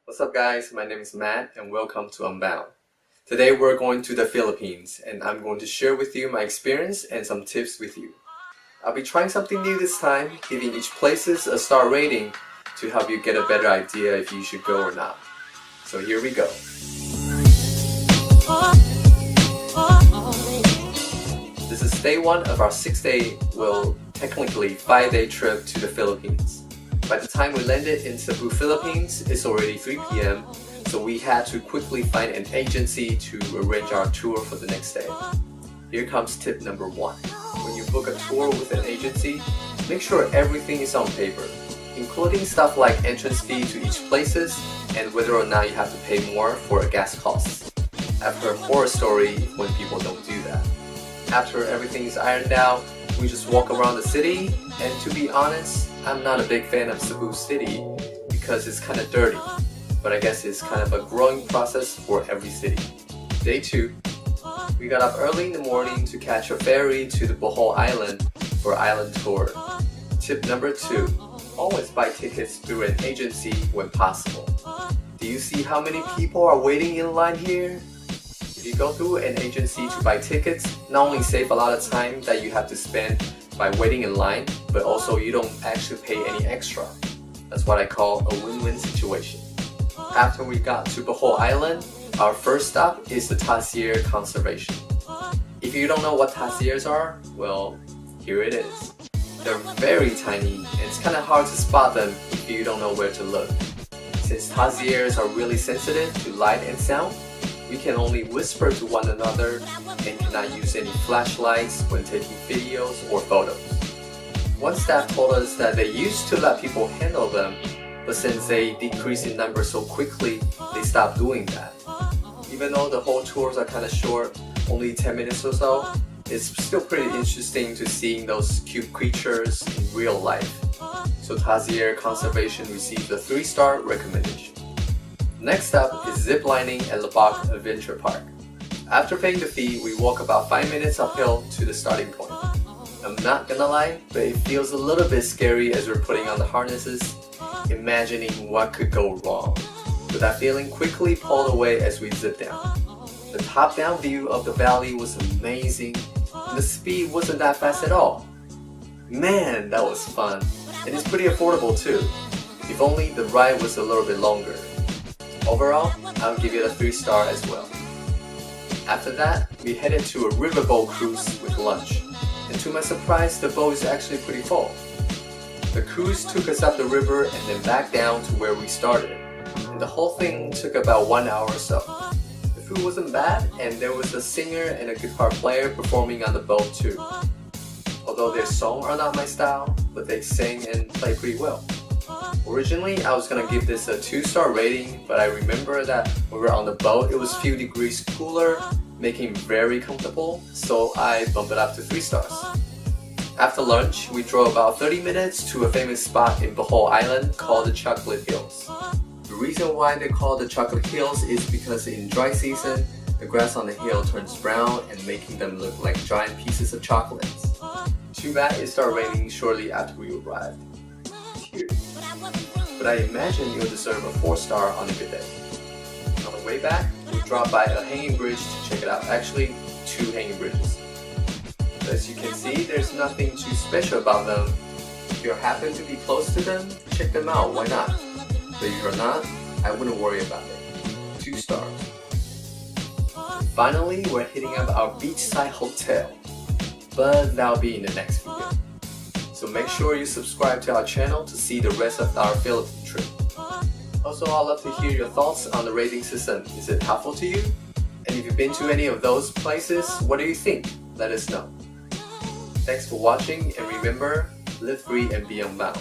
What's up guys, my name is Matt and welcome to Unbound. Today we're going to the Philippines and I'm going to share with you my experience and some tips with you. I'll be trying something new this time, giving each places a star rating to help you get a better idea if you should go or not. So here we go. This is day 1 of our 6-day, well technically 5-day trip to the Philippines. By the time we landed in Cebu, Philippines, it's already 3 p.m. so we had to quickly find an agency to arrange our tour for the next day. Here comes tip number 1. When you book a tour with an agency, make sure everything is on paper, including stuff like entrance fee to each places and whether or not you have to pay more for a gas costs. I've heard horror story when people don't do that. After everything is ironed out, we just walk around the city, and to be honest, I'm not a big fan of Cebu City because it's kind of dirty, but I guess it's kind of a growing process for every city. Day 2, we got up early in the morning to catch a ferry to the Bohol island for island tour. Tip number 2, always buy tickets through an agency when possible. Do you see how many people are waiting in line here? If you go through an agency to buy tickets, not only save a lot of time that you have to spend by waiting in line, but also you don't actually pay any extra. That's what I call a win-win situation. After we got to Bohol Island, our first stop is the Tarsier Conservation. If you don't know what tarsiers are, well, here it is. They're very tiny and it's kind of hard to spot them if you don't know where to look. Since tarsiers are really sensitive to light and sound, we can only whisper to one another and cannot use any flashlights when taking videos or photos. One staff told us that they used to let people handle them, but since they decrease in number so quickly, they stopped doing that. Even though the whole tours are kind of short, only 10 minutes or so, it's still pretty interesting to seeing those cute creatures in real life. So Tarsier Conservation received a 3-star recommendation. Next up is Ziplining at Loboc Adventure Park. After paying the fee, we walk about 5 minutes uphill to the starting point. I'm not gonna lie, but it feels a little bit scary as we're putting on the harnesses, imagining what could go wrong. But that feeling quickly pulled away as we zip down. The top-down view of the valley was amazing, and the speed wasn't that fast at all. Man, that was fun, and it's pretty affordable too, if only the ride was a little bit longer. Overall, I'll give it a 3-star as well. After that, we headed to a riverboat cruise with lunch, and to my surprise, the boat is actually pretty full. The cruise took us up the river and then back down to where we started, and the whole thing took about 1 hour or so. The food wasn't bad, and there was a singer and a guitar player performing on the boat too. Although their songs are not my style, but they sang and played pretty well. Originally, I was gonna give this a 2-star rating, but I remember that when we were on the boat, it was a few degrees cooler, making it very comfortable, so I bumped it up to 3 stars. After lunch, we drove about 30 minutes to a famous spot in Bohol Island called the Chocolate Hills. The reason why they call the Chocolate Hills is because in dry season, the grass on the hill turns brown and making them look like giant pieces of chocolates. Too bad it started raining shortly after we arrived. But I imagine you'll deserve a 4-star on a good day. On the way back, we dropped by a hanging bridge to check it out. Actually, 2 hanging bridges. But as you can see, there's nothing too special about them. If you happen to be close to them, check them out, why not? But if you're not, I wouldn't worry about it. 2 stars. Finally, we're hitting up our beachside hotel, but that'll be in the next video. So make sure you subscribe to our channel to see the rest of our Philippine trip. Also, I'd love to hear your thoughts on the rating system. Is it helpful to you? And if you've been to any of those places, what do you think? Let us know. Thanks for watching, and remember, live free and be unbound.